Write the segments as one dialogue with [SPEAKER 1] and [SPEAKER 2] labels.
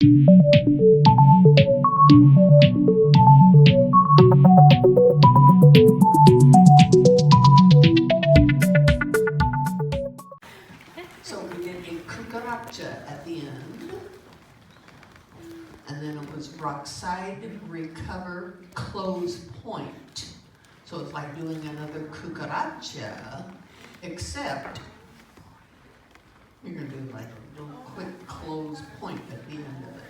[SPEAKER 1] So we did a cucaracha at the end. And then it was rock side, recover, close point. So it's like doing another cucaracha, except you're gonna do like a little quick close point at the end of it.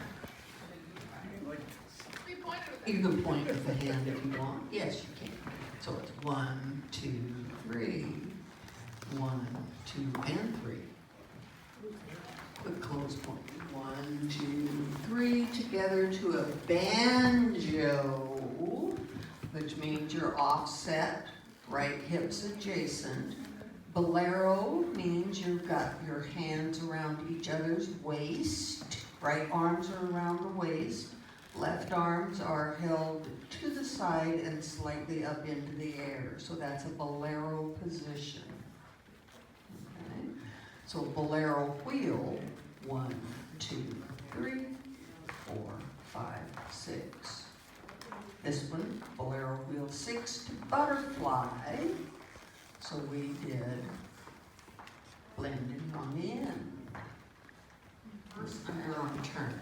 [SPEAKER 1] You can point with the hand if you want. Yes, you can. So it's 1, 2, 3. 1, 2, and 3. Quick close point. 1, 2, 3 together to a banjo, which means you're offset, right hips adjacent. Bolero means you've got your hands around each other's waist. Right arms are around the waist. Left arms are held to the side and slightly up into the air. So that's a bolero position. Okay. So bolero wheel, 1, 2, 3, 4, 5, 6. This one, bolero wheel 6 to butterfly. So we did blended on the end. First underarm turn.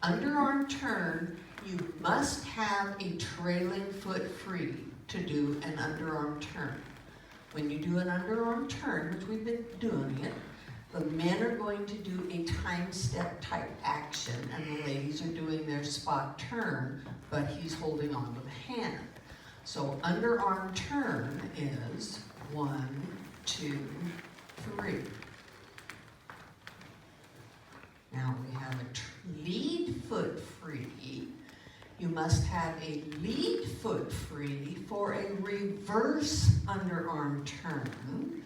[SPEAKER 1] Underarm turn, you must have a trailing foot free to do an underarm turn. When you do an underarm turn, which we've been doing it, the men are going to do a time step type action and the ladies are doing their spot turn, but he's holding on to the hand. So underarm turn is 1, 2, 3. Now we have a lead foot free. You must have a lead foot free for a reverse underarm turn.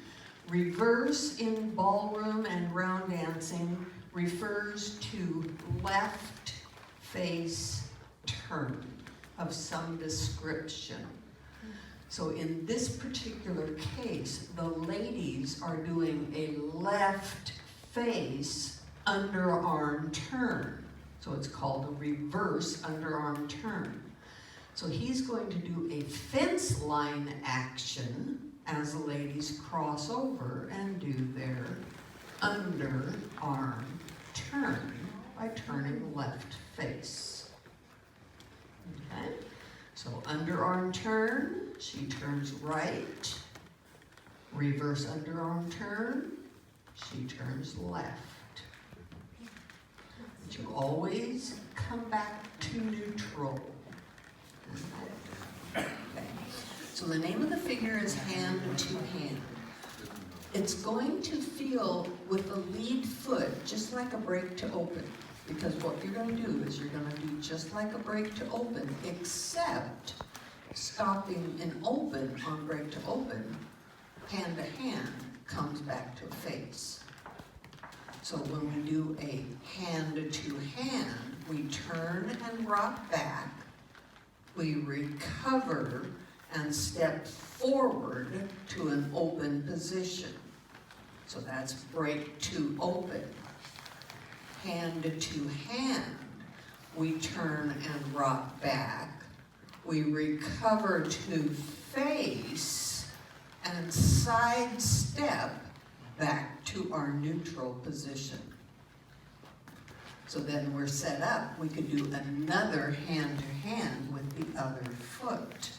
[SPEAKER 1] Reverse in ballroom and round dancing refers to left face turn of some description. So in this particular case, the ladies are doing a left face underarm turn. So it's called a reverse underarm turn. So he's going to do a fence line action as the ladies cross over and do their underarm turn by turning left face. Okay? So underarm turn, she turns right. Reverse underarm turn, she turns left. But you always come back to neutral. Okay. So the name of the figure is hand to hand. It's going to feel with the lead foot just like a break to open. Because what you're going to do is you're going to do just like a break to open, except stopping in open on break to open, hand to hand comes back to face. So when we do a hand to hand, we turn and rock back, we recover and step forward to an open position. So that's break to open. Hand to hand, we turn and rock back, we recover to face and sidestep back to our neutral position. So then we're set up, we could do another hand to hand with the other foot.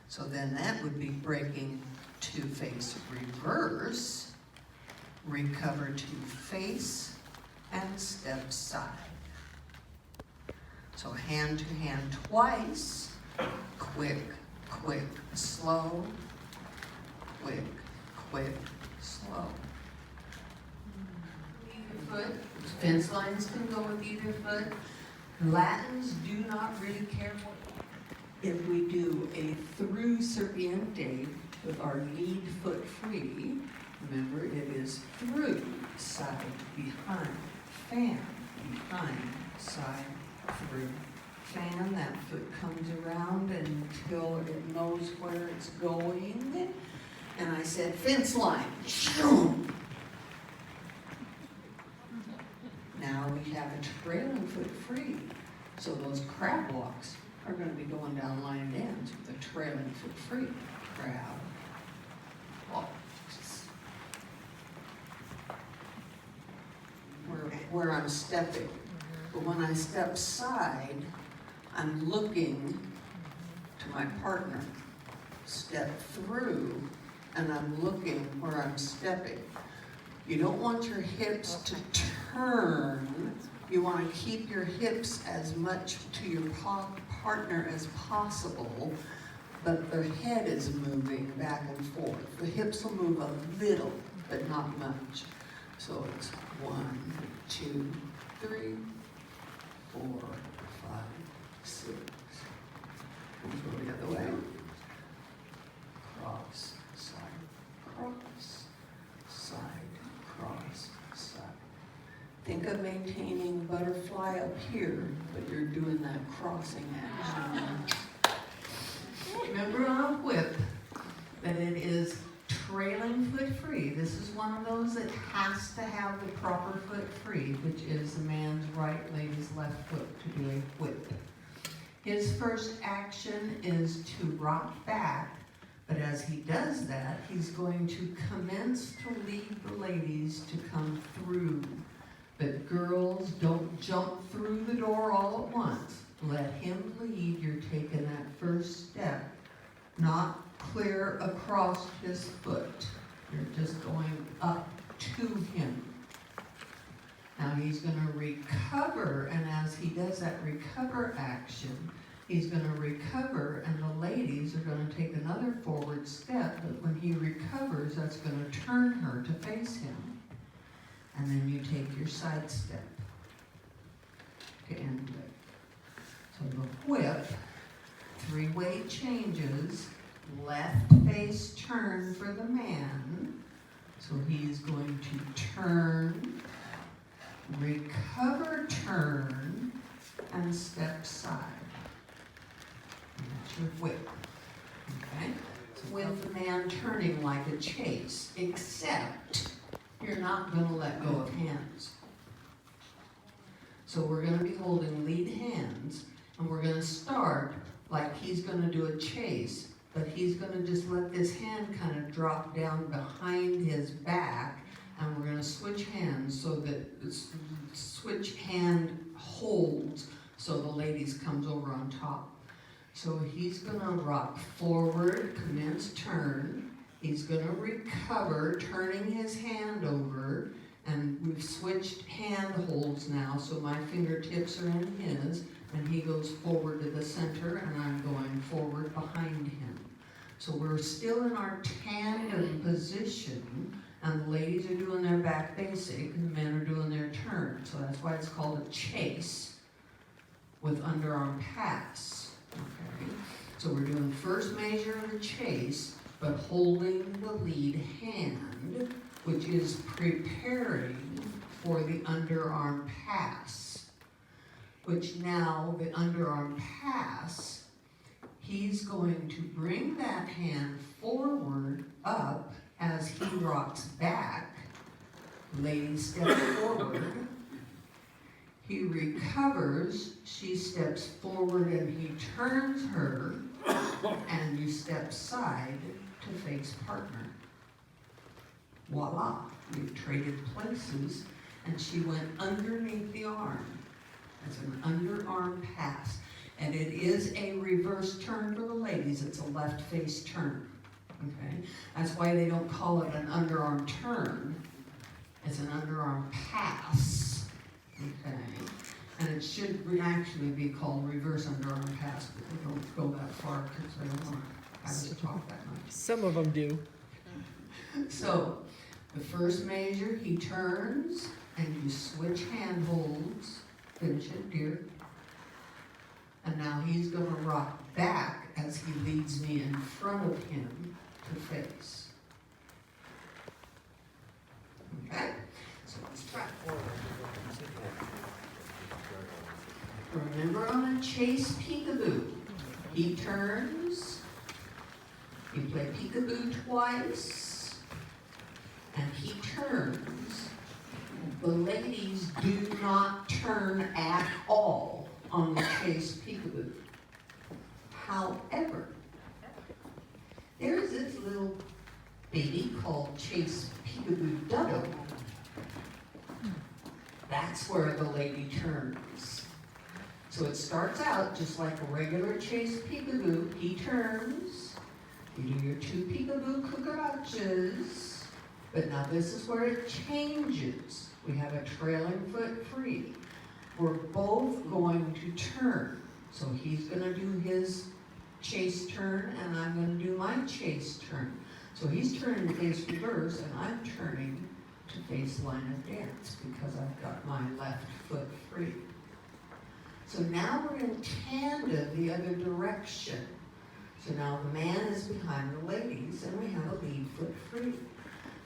[SPEAKER 1] So then that would be breaking to face reverse, recover to face, and step side. So hand to hand twice, quick, quick, slow, quick, quick, slow. Either foot, fence lines can go with either foot. Latins do not really care if we do a through serpiente with our lead foot free. Remember, it is through, side, behind, fan, behind, side, through. Fan, that foot comes around until it knows where it's going. And I said, fence line. now we have a trailing foot free. So those crab walks are going to be going down line and dance with a trailing foot free. Crab walks. Where I'm stepping. But when I step side, I'm looking to my partner. Step through, and I'm looking where I'm stepping. You don't want your hips to turn. You want to keep your hips as much to your partner as possible, but their head is moving back and forth. The hips will move a little, but not much. So it's 1, 2, 3, 4, 5, 6. Let's go the other way. Cross, side, cross, side, cross, side. Think of maintaining butterfly up here, but you're doing that crossing action. Remember on a whip that it is trailing foot free. This is one of those that has to have the proper foot free, which is the man's right, lady's left foot to do a whip. His first action is to rock back, but as he does that, he's going to commence to lead the ladies to come through. But girls, don't jump through the door all at once. Let him lead. You're taking that first step, not clear across his foot. You're just going up to him. Now he's going to recover, and as he does that recover action, he's going to recover, and the ladies are going to take another forward step, but when he recovers, that's going to turn her to face him. And then you take your side step to end it. So the whip, 3-way changes, left face turn for the man. So he's going to turn, recover, turn, and step side. And that's your whip. Okay? So with the man turning like a chase, except you're not going to let go of hands. So we're going to be holding lead hands, and we're going to start like he's going to do a chase, but he's going to just let this hand kind of drop down behind his back, and we're going to switch hands so that switch hand holds so the ladies comes over on top. So he's going to rock forward, commence turn. He's going to recover, turning his hand over, and we've switched hand holds now, so my fingertips are in his, and he goes forward to the center, and I'm going forward behind him. So we're still in our tandem position, and the ladies are doing their back basic, and the men are doing their turn. So that's why it's called a chase with underarm pass. Okay? So we're doing first measure of the chase, but holding the lead hand, which is preparing for the underarm pass. Which now, the underarm pass, he's going to bring that hand forward, up, as he rocks back. Lady steps forward. He recovers, she steps forward, and he turns her, and you step side to face partner. Voila, we've traded places, and she went underneath the arm. It's an underarm pass, and it is a reverse turn for the ladies. It's a left face turn, okay? That's why they don't call it an underarm turn. It's an underarm pass, okay? And it should actually be called reverse underarm pass, but they don't go that far because they don't want to have us talk that much.
[SPEAKER 2] Some of them do.
[SPEAKER 1] So, the first measure, he turns, and you switch hand holds. Finish it, dear. And now he's going to rock back as he leads me in front of him to face. Okay? So let's try. Remember on a chase peekaboo, he turns, you play peekaboo twice, and he turns, The ladies do not turn at all on the chase peekaboo. However, there's this little baby called chase peekaboo double. That's where the lady turns. So it starts out just like a regular chase peekaboo. He turns, you do your 2 peekaboo cucarachas, but now this is where it changes. We have a trailing foot free. We're both going to turn. So he's gonna do his chase turn and I'm gonna do my chase turn. So he's turning to face reverse and I'm turning to face line of dance because I've got my left foot free. So now we're in tandem the other direction. So now the man is behind the ladies and we have a lead foot free.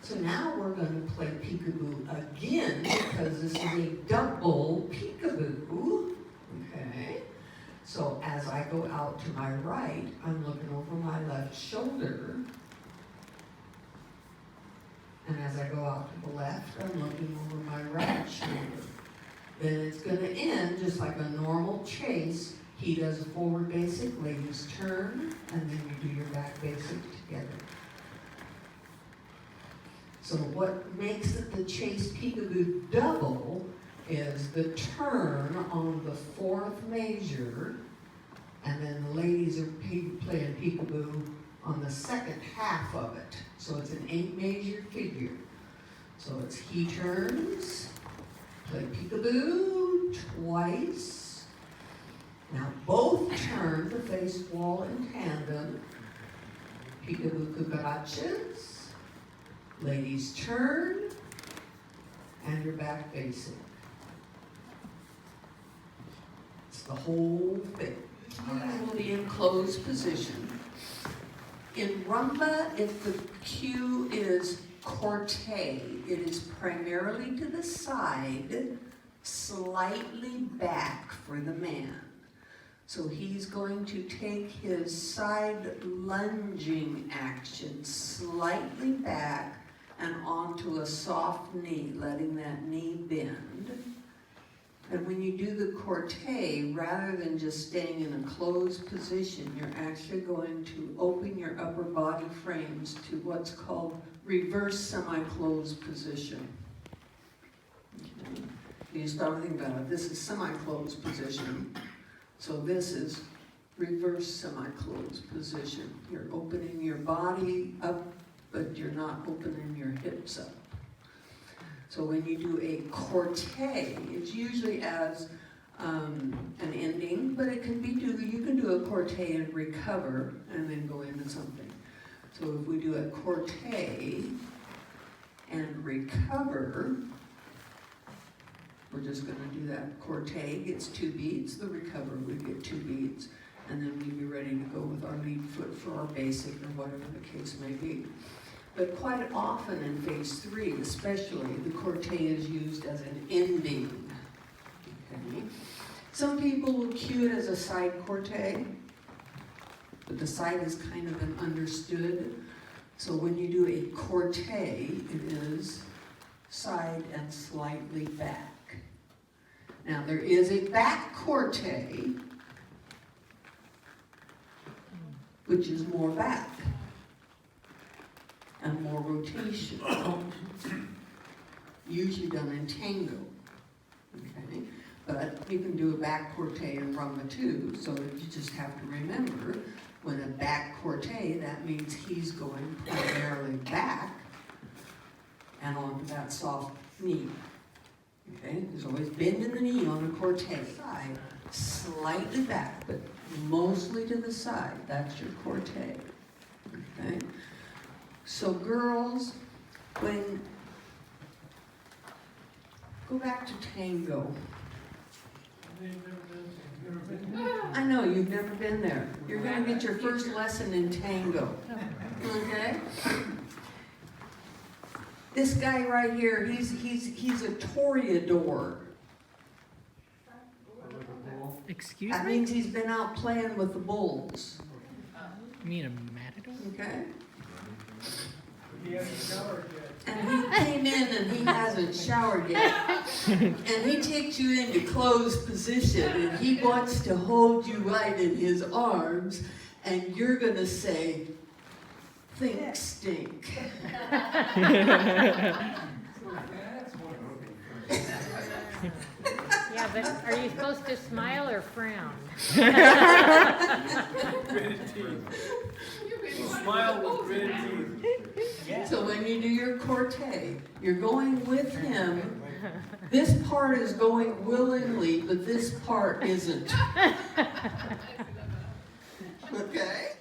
[SPEAKER 1] So now we're going to play peekaboo again because this is a double peekaboo. Okay. So as I go out to my right, I'm looking over my left shoulder. And as I go out to the left, I'm looking over my right shoulder. Then it's going to end just like a normal chase. He does a forward basic, ladies turn, and then you do your back basic together. So what makes it the chase peekaboo double is the turn on the 4th measure, and then the ladies are playing peekaboo on the 2nd half of it. So it's an 8 measure figure. So it's he turns, play peekaboo twice. Now both turn to face wall in tandem. Peekaboo cucarachas. Ladies turn, and you're back facing. It's the whole thing. We'll be in closed position. In rumba, if the cue is corte, it is primarily to the side, slightly back for the man. So he's going to take his side lunging action slightly back and onto a soft knee, letting that knee bend. And when you do the corte, rather than just staying in a closed position, you're actually going to open your upper body frames to what's called reverse semi-closed position. Okay. You start thinking about it. This is semi-closed position. So this is reverse semi-closed position. You're opening your body up, but you're not opening your hips up. So when you do a corte, it's usually as an ending, but it can be you can do a corte and recover and then go into something. So if we do a corte and recover, we're just going to do that. Corte gets 2 beats, the recover would get 2 beats, and then we'd be ready to go with our lead foot for our basic or whatever the case may be. But quite often in phase 3, especially, the corte is used as an ending. Okay. Some people will cue it as a side corte, but the side is kind of an understood. So when you do a corte, it is side and slightly back. Now there is a back corte, which is more back and more rotation, usually done in tango. Okay, but you can do a back corte in rumba too. So you just have to remember, when a back corte, that means he's going primarily back and onto that soft knee. Okay, there's always bend in the knee on a corte. Side, slightly back, but mostly to the side. That's your corte. Okay. So girls, go back to tango. I know, you've never been there. You're going to get your first lesson in tango. Okay? This guy right here, he's a toreador.
[SPEAKER 2] Excuse
[SPEAKER 1] That
[SPEAKER 2] me?
[SPEAKER 1] means he's been out playing with the bulls.
[SPEAKER 2] You mean a matador?
[SPEAKER 1] Okay?
[SPEAKER 2] He hasn't showered yet.
[SPEAKER 1] And he came in and he hasn't showered yet. And he takes you into closed position and he wants to hold you right in his arms, and you're going to say, think stink.
[SPEAKER 3] Yeah, but are you supposed to smile or frown?
[SPEAKER 2] Gritted teeth. Smile with gritted teeth.
[SPEAKER 1] So when you do your corte, you're going with him. This part is going willingly, but this part isn't. Okay?